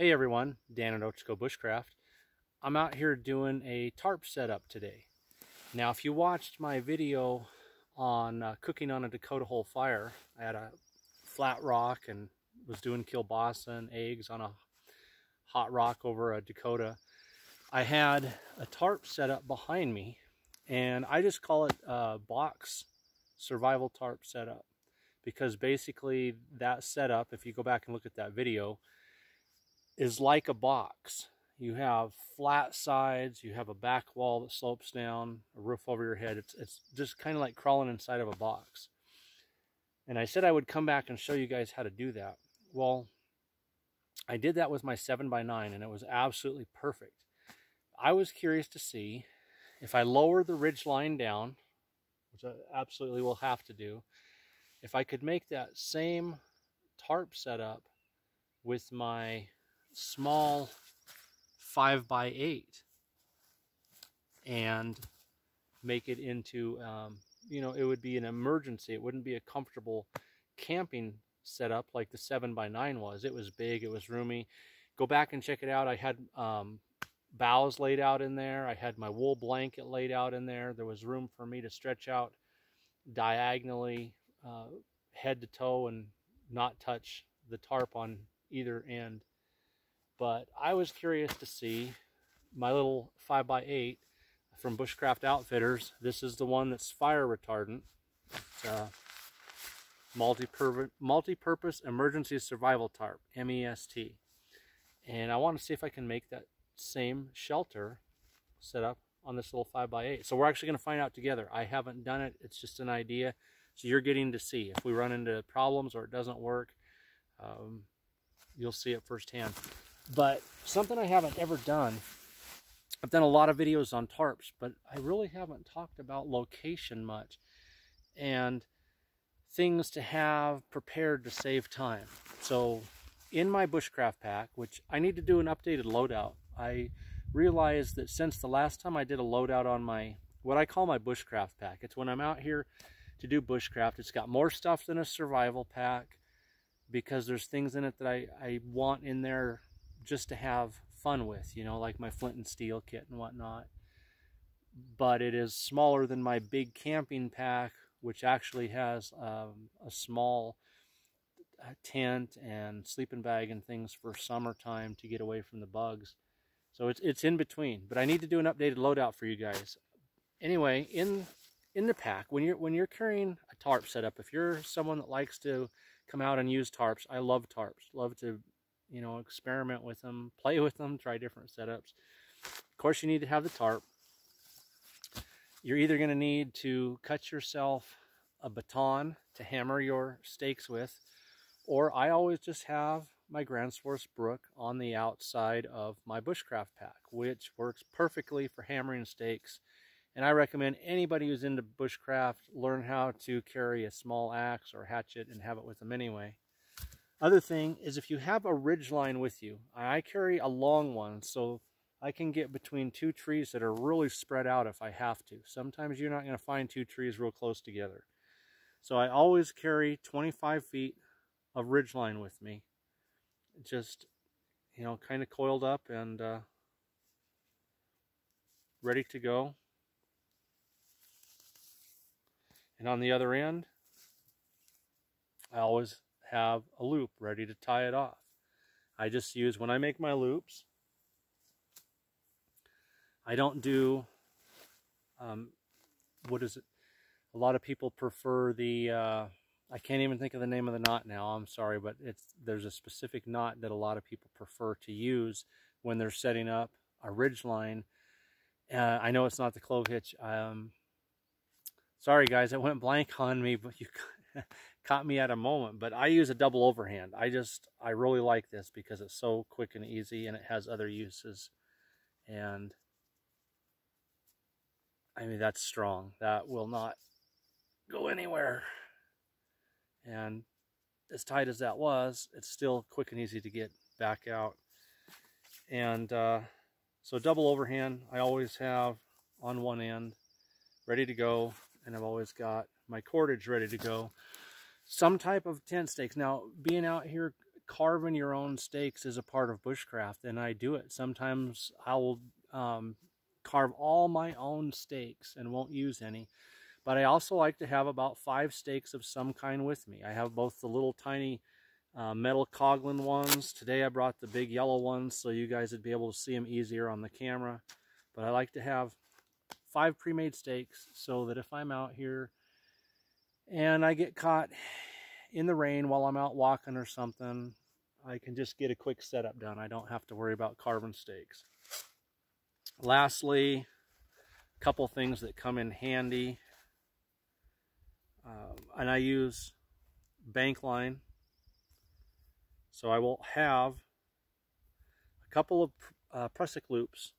Hey everyone, Dan at Bushcraft. I'm out here doing a tarp setup today. Now if you watched my video on cooking on a Dakota hole fire, I had a flat rock and was doing kielbasa and eggs on a hot rock over a Dakota. I had a tarp set up behind me, and I just call it a box survival tarp setup, because basically that setup, if you go back and look at that video, is like a box. You have flat sides, you have a back wall that slopes down, a roof over your head. It's just kind of like crawling inside of a box. And I said I would come back and show you guys how to do that. Well, I did that with my 7x9 and it was absolutely perfect. I was curious to see if I lower the ridge line down, which I absolutely will have to do, if I could make that same tarp setup with my small 5x8 and make it into, it would be an emergency. It wouldn't be a comfortable camping setup like the 7x9 was. It was big, it was roomy. Go back and check it out. I had boughs laid out in there. I had my wool blanket laid out in there. There was room for me to stretch out diagonally, head to toe, and not touch the tarp on either end. But I was curious to see my little 5x8 from Bushcraft Outfitters. This is the one that's fire retardant. It's a multi-purpose emergency survival tarp, MEST. And I want to see if I can make that same shelter set up on this little 5x8. So we're actually going to find out together. I haven't done it. It's just an idea. So you're getting to see. If we run into problems or it doesn't work, you'll see it firsthand. But something I haven't ever done, I've done a lot of videos on tarps, but I really haven't talked about location much and things to have prepared to save time. So in my bushcraft pack, which I need to do an updated loadout, I realized that since the last time I did a loadout on my, what I call my bushcraft pack, it's when I'm out here to do bushcraft, it's got more stuff than a survival pack because there's things in it that I want in there just to have fun with, like my flint and steel kit and whatnot. But it is smaller than my big camping pack, which actually has a small tent and sleeping bag and things for summertime to get away from the bugs. So it's in between, but I need to do an updated loadout for you guys. Anyway, in the pack, when you're carrying a tarp setup, if you're someone that likes to come out and use tarps, I love tarps, love to experiment with them, play with them, try different setups. Of course, you need to have the tarp. You're either going to need to cut yourself a baton to hammer your stakes with, or I always just have my Grand Swartz Brook on the outside of my bushcraft pack, which works perfectly for hammering stakes. And I recommend anybody who's into bushcraft learn how to carry a small axe or hatchet and have it with them anyway. Other thing is, if you have a ridge line with you, I carry a long one so I can get between two trees that are really spread out if I have to. Sometimes you're not going to find two trees real close together. So I always carry 25 feet of ridge line with me. Just, kind of coiled up and ready to go. And on the other end, I always have a loop ready to tie it off. I just use, when I make my loops, I don't do, what is it? A lot of people prefer the, I can't even think of the name of the knot now, I'm sorry, but there's a specific knot that a lot of people prefer to use when they're setting up a ridge line. I know it's not the clove hitch. Sorry guys, it went blank on me, but you caught me at a moment. But I use a double overhand. I really like this because it's so quick and easy, and it has other uses. And I mean, that's strong. That will not go anywhere. And as tight as that was, it's still quick and easy to get back out. And so double overhand, I always have on one end, ready to go. And I've always got my cordage ready to go. Some type of tent stakes. Now, being out here carving your own stakes is a part of bushcraft, and I do it. Sometimes I will carve all my own stakes and won't use any. But I also like to have about 5 stakes of some kind with me. I have both the little tiny metal coglin ones. Today I brought the big yellow ones so you guys would be able to see them easier on the camera. But I like to have 5 pre-made stakes so that if I'm out here and I get caught in the rain while I'm out walking or something, I can just get a quick setup done. I don't have to worry about carving stakes. Lastly, a couple things that come in handy. And I use bank line. So I will have a couple of prusik loops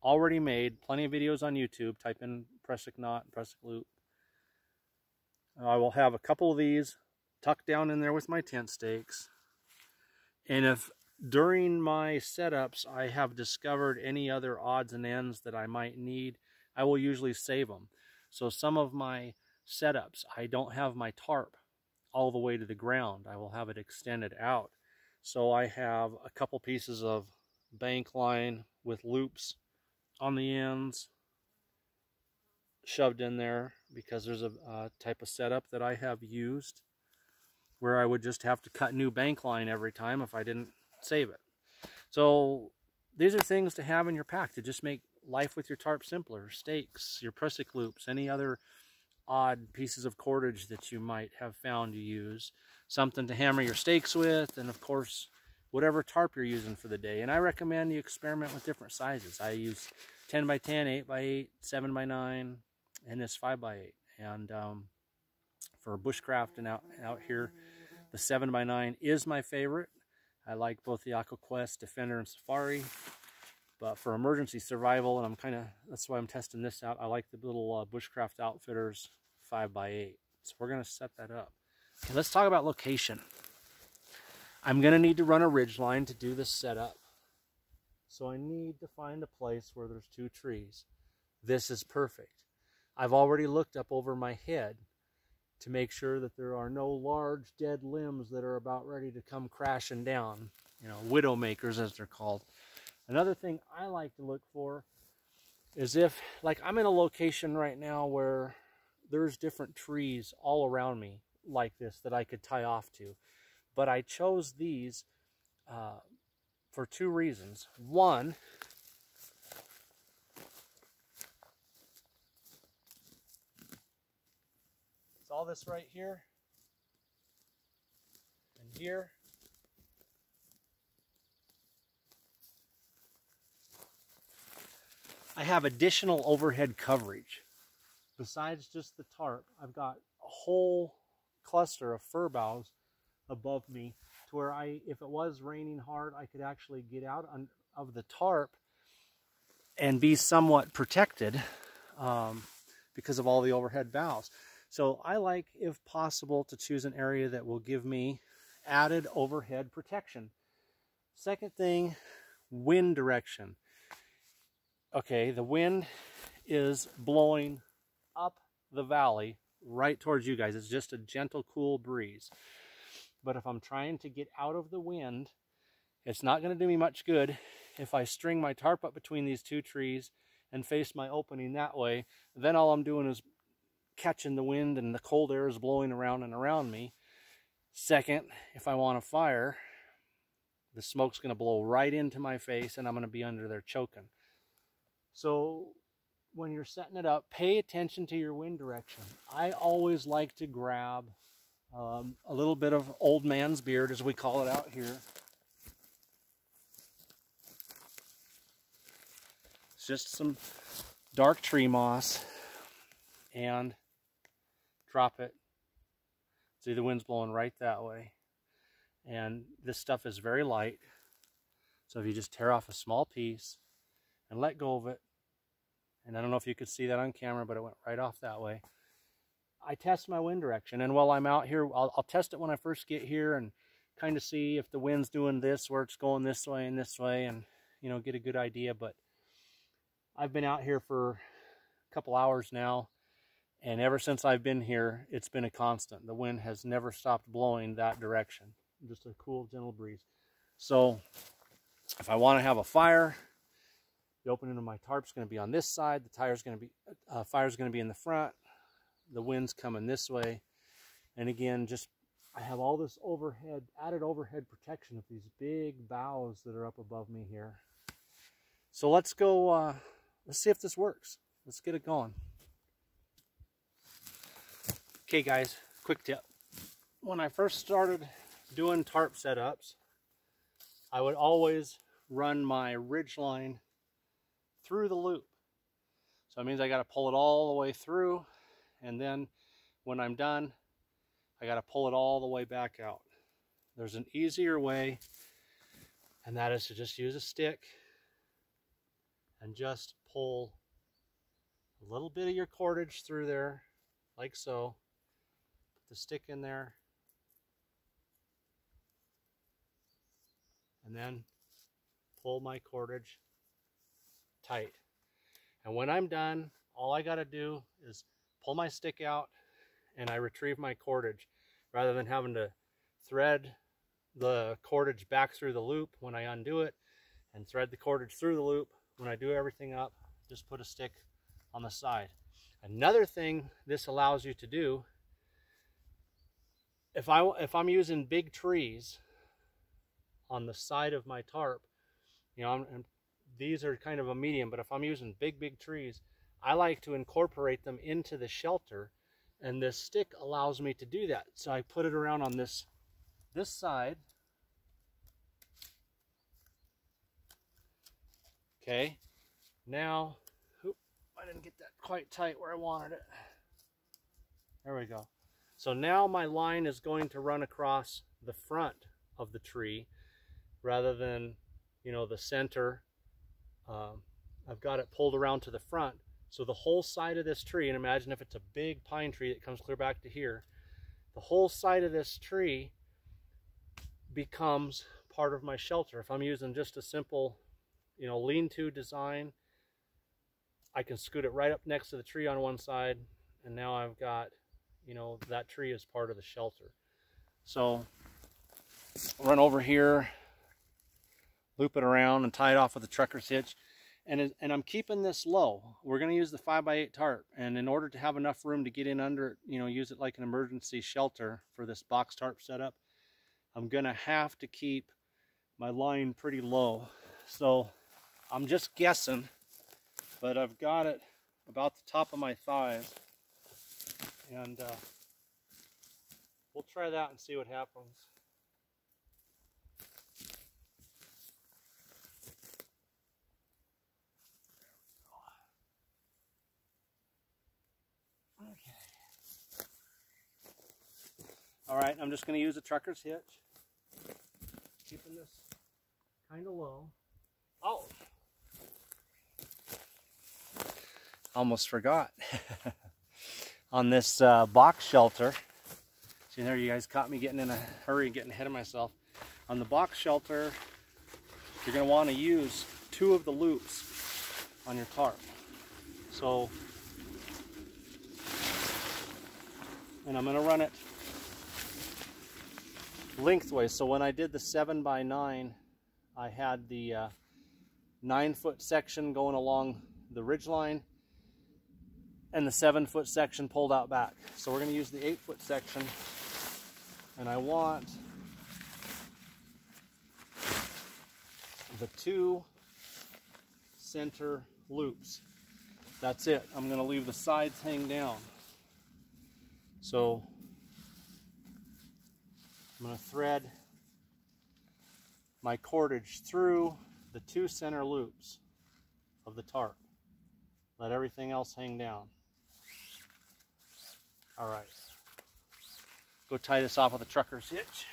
already made. Plenty of videos on YouTube. Type in prusik knot, prusik loop. I will have a couple of these tucked down in there with my tent stakes. And if during my setups I have discovered any other odds and ends that I might need, I will usually save them. So some of my setups, I don't have my tarp all the way to the ground. I will have it extended out. So I have a couple pieces of bank line with loops on the ends shoved in there, because there's a type of setup that I have used where I would just have to cut new bank line every time if I didn't save it. So these are things to have in your pack to just make life with your tarp simpler. Stakes, your prusik loops, any other odd pieces of cordage that you might have found to use, something to hammer your stakes with, and of course whatever tarp you're using for the day. And I recommend you experiment with different sizes. I use 10 by 10, 8 by 8, 7 by 9, and this 5 by 8. And for bushcraft and out here, the 7 by 9 is my favorite. I like both the AquaQuest, Defender, and Safari. But for emergency survival, and that's why I'm testing this out, I like the little Bushcraft Outfitters 5 by 8. So we're going to set that up. Okay, let's talk about location. I'm going to need to run a ridge line to do this setup. So I need to find a place where there's 2 trees. This is perfect. I've already looked up over my head to make sure that there are no large dead limbs that are about ready to come crashing down. You know, widow makers as they're called. Another thing I like to look for is if, like, I'm in a location right now where there's different trees all around me like this that I could tie off to. But I chose these for 2 reasons. One, it's all this right here and here. I have additional overhead coverage. Besides just the tarp, I've got a whole cluster of fir boughs above me to where if it was raining hard, I could actually get out of the tarp and be somewhat protected because of all the overhead boughs. So I like, if possible, to choose an area that will give me added overhead protection. Second thing, wind direction. Okay, the wind is blowing up the valley right towards you guys. It's just a gentle, cool breeze. But if I'm trying to get out of the wind, it's not going to do me much good if I string my tarp up between these 2 trees and face my opening that way. Then all I'm doing is catching the wind, and the cold air is blowing around and around me. Second, if I want a fire, the smoke's going to blow right into my face and I'm going to be under there choking. So when you're setting it up, pay attention to your wind direction. I always like to grab a little bit of old man's beard, as we call it out here. It's just some dark tree moss, and drop it. See, the wind's blowing right that way. And this stuff is very light. So if you just tear off a small piece and let go of it, and I don't know if you could see that on camera, but it went right off that way. I test my wind direction, and while I'm out here, I'll test it when I first get here and kind of see if the wind's doing this, where it's going this way, and you know, get a good idea. But I've been out here for a couple hours now, and ever since I've been here, it's been a constant. The wind has never stopped blowing that direction. just a cool, gentle breeze. So if I want to have a fire, the opening of my tarp's going to be on this side. The fire's going to be in the front. The wind's coming this way. And again, just I have all this added overhead protection of these big boughs that are up above me here. So let's go, let's see if this works. Let's get it going. Okay guys, quick tip. When I first started doing tarp setups, I would always run my ridge line through the loop. So it means I got to pull it all the way through, and then when I'm done, I got to pull it all the way back out. There's an easier way, and that is to just use a stick and just pull a little bit of your cordage through there, like so. Put the stick in there, and then pull my cordage tight. And when I'm done, all I got to do is pull my stick out and I retrieve my cordage, rather than having to thread the cordage back through the loop when I undo it and thread the cordage through the loop. When I do everything up, just put a stick on the side. Another thing this allows you to do, if I'm using big trees on the side of my tarp, you know, these are kind of a medium, but if I'm using big trees, I like to incorporate them into the shelter, and this stick allows me to do that. So I put it around on this side. Okay, now, I didn't get that quite tight where I wanted it. There we go. So now my line is going to run across the front of the tree rather than, you know, the center. I've got it pulled around to the front. So the whole side of this tree, and imagine if it's a big pine tree that comes clear back to here, the whole side of this tree becomes part of my shelter. If I'm using just a simple, you know, lean-to design, I can scoot it right up next to the tree on one side, and now I've got, you know, that tree is part of the shelter. So run over here, loop it around and tie it off with a trucker's hitch. And I'm keeping this low. We're going to use the 5x8 tarp, and in order to have enough room to get in under it, you know, use it like an emergency shelter for this box tarp setup, I'm going to have to keep my line pretty low. So I'm just guessing, but I've got it about the top of my thighs, and we'll try that and see what happens. All right, I'm just going to use a trucker's hitch, keeping this kind of low. Oh, almost forgot. On this box shelter, see there, you guys caught me getting in a hurry, getting ahead of myself. On the box shelter, you're going to want to use 2 of the loops on your tarp. So, and I'm going to run it lengthways. So when I did the 7x9, I had the 9-foot section going along the ridge line and the 7-foot section pulled out back. So we're going to use the 8-foot section, and I want the 2 center loops. That's it. I'm going to leave the sides hang down. So I'm going to thread my cordage through the 2 center loops of the tarp. Let everything else hang down. All right. Go tie this off with a trucker's hitch.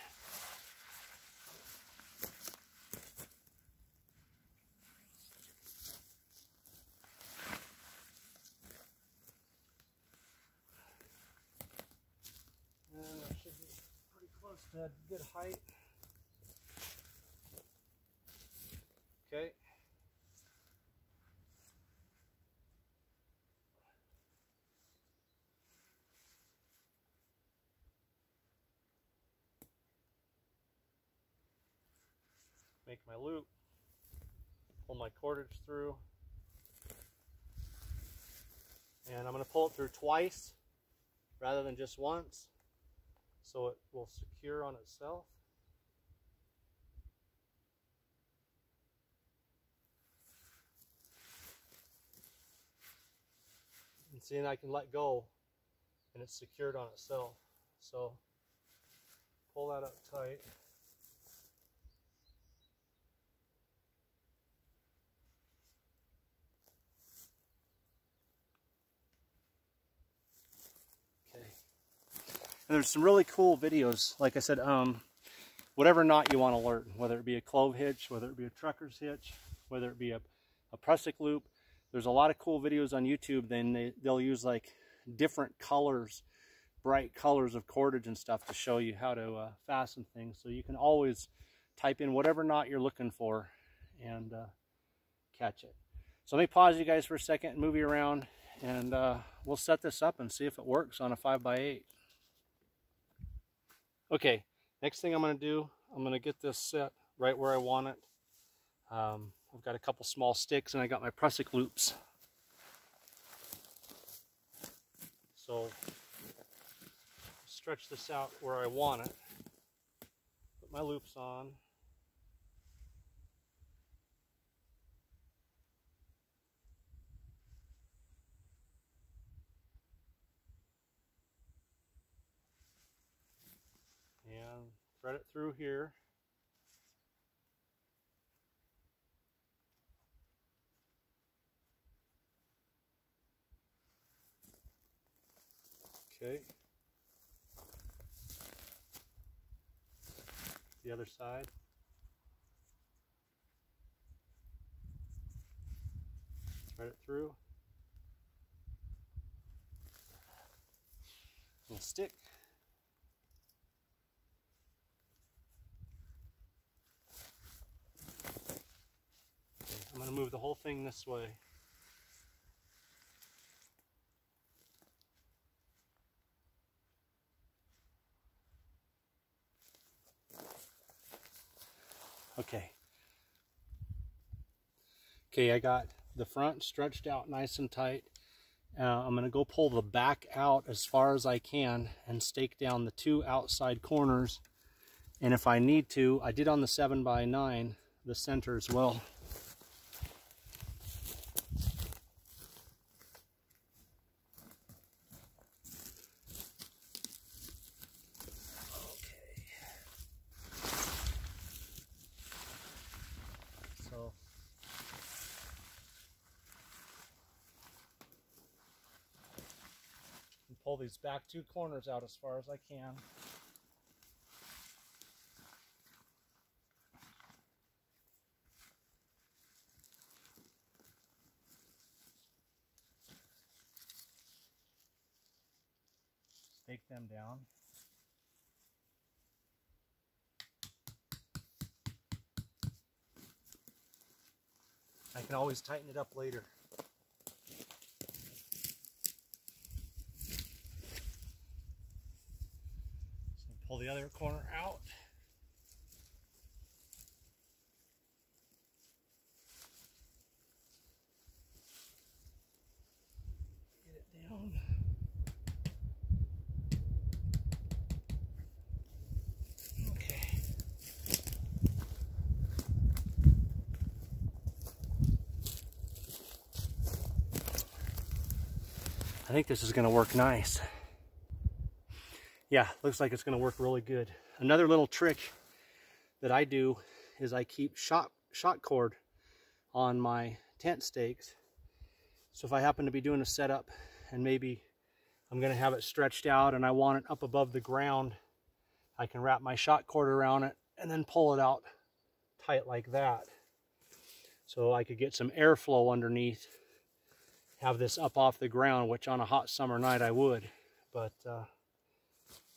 A good height. Okay. make my loop, pull my cordage through, and I'm going to pull it through twice rather than just once, so it will secure on itself. And see, and I can let go and it's secured on itself. So pull that up tight. Okay. And there's some really cool videos, like I said, whatever knot you want to learn, whether it be a clove hitch, whether it be a trucker's hitch, whether it be a prusik loop. There's a lot of cool videos on YouTube. Then they'll use like different colors, bright colors of cordage and stuff to show you how to fasten things. So you can always type in whatever knot you're looking for and catch it. So let me pause you guys for a second and move you around, and we'll set this up and see if it works on a 5x8. Okay, next thing I'm going to do, I'm going to get this set right where I want it. I've got a couple small sticks and I got my prusik loops. So stretch this out where I want it. Put my loops on. And thread it through here. Okay. The other side. Thread it through. Little stick. Okay, I'm going to move the whole thing this way. Okay, I got the front stretched out nice and tight. I'm going to go pull the back out as far as I can and stake down the two outside corners. And if I need to, I did on the 7x9, the center as well. Pull these back two corners out as far as I can. Stake them down. I can always tighten it up later. Pull the other corner out. Get it down. Okay. I think this is going to work nice. Yeah, looks like it's going to work really good. Another little trick that I do is I keep shot cord on my tent stakes. So if I happen to be doing a setup and maybe I'm going to have it stretched out and I want it up above the ground, I can wrap my shot cord around it and then pull it out tight like that. So I could get some airflow underneath, have this up off the ground, which on a hot summer night I would. But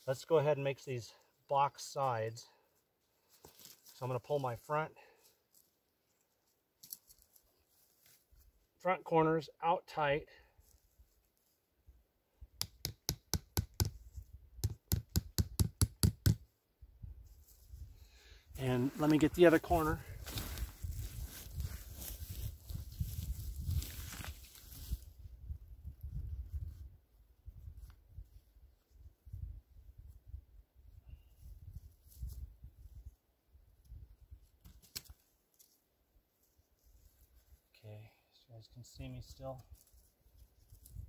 let's go ahead and make these box sides. So I'm going to pull my front corners out tight. And let me get the other corner. You guys can see me still.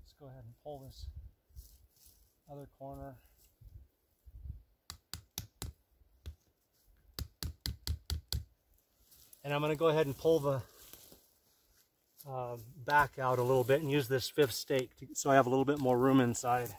Let's go ahead and pull this other corner. And I'm going to go ahead and pull the back out a little bit and use this 5th stake so I have a little bit more room inside.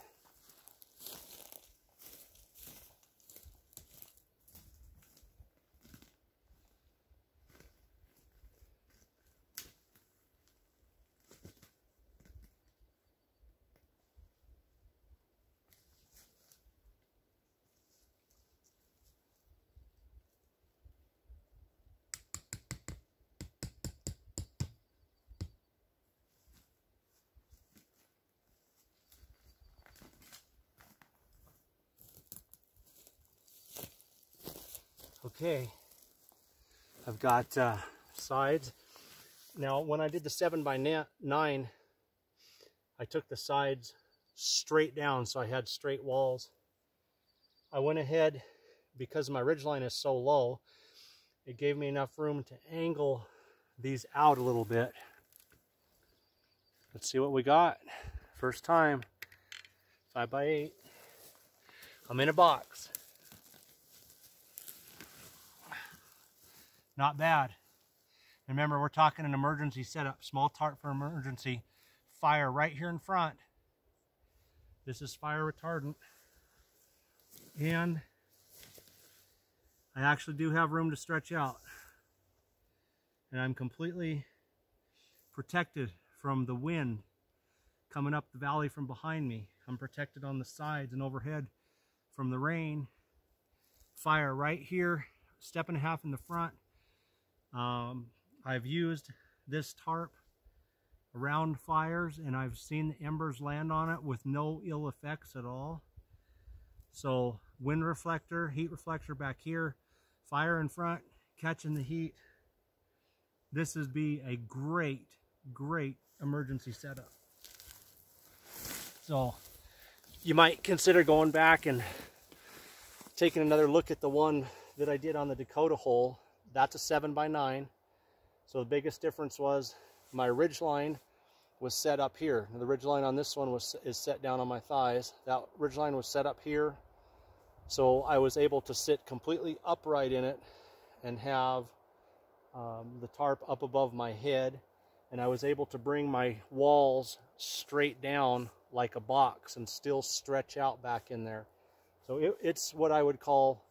Okay, I've got sides. Now, when I did the 7x9, I took the sides straight down, so I had straight walls. I went ahead, because my ridgeline is so low, it gave me enough room to angle these out a little bit. Let's see what we got. First time, 5x8. I'm in a box. Not bad. Remember, we're talking an emergency setup. Small tarp for emergency. Fire right here in front. This is fire retardant. And I actually do have room to stretch out. And I'm completely protected from the wind coming up the valley from behind me. I'm protected on the sides and overhead from the rain. Fire right here, 1.5 steps in the front. I've used this tarp around fires and I've seen the embers land on it with no ill effects at all. So wind reflector, heat reflector back here, fire in front, catching the heat. This would be a great emergency setup. So you might consider going back and taking another look at the one that I did on the Dakota hole. That's a 7x9. So the biggest difference was my ridge line was set up here. Now the ridge line on this one is set down on my thighs. That ridge line was set up here. So I was able to sit completely upright in it and have the tarp up above my head. And I was able to bring my walls straight down like a box and still stretch out back in there. So it's what I would call,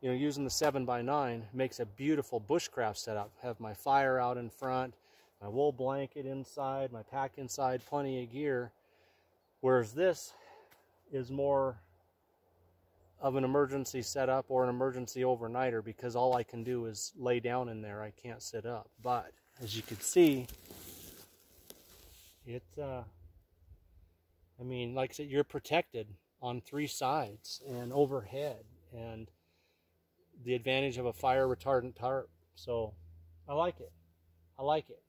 you know, using the 7x9 makes a beautiful bushcraft setup. Have my fire out in front, my wool blanket inside, my pack inside, plenty of gear. Whereas this is more of an emergency setup or an emergency overnighter, because all I can do is lay down in there. I can't sit up. But as you can see, it's I mean, like I said, you're protected on 3 sides and overhead, and the advantage of a fire retardant tarp. So I like it. I like it.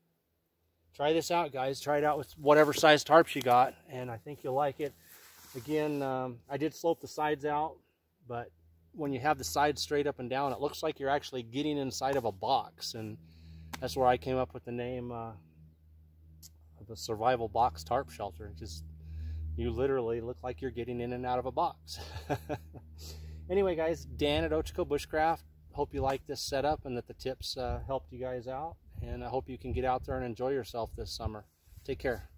Try this out, guys. Try it out with whatever size tarps you got, and I think you'll like it. Again, I did slope the sides out, but when you have the sides straight up and down, it looks like you're actually getting inside of a box, and that's where I came up with the name of the survival box tarp shelter. Just, you literally look like you're getting in and out of a box. Anyway, guys, Dan at Ochiko Bushcraft. Hope you like this setup and that the tips helped you guys out. And I hope you can get out there and enjoy yourself this summer. Take care.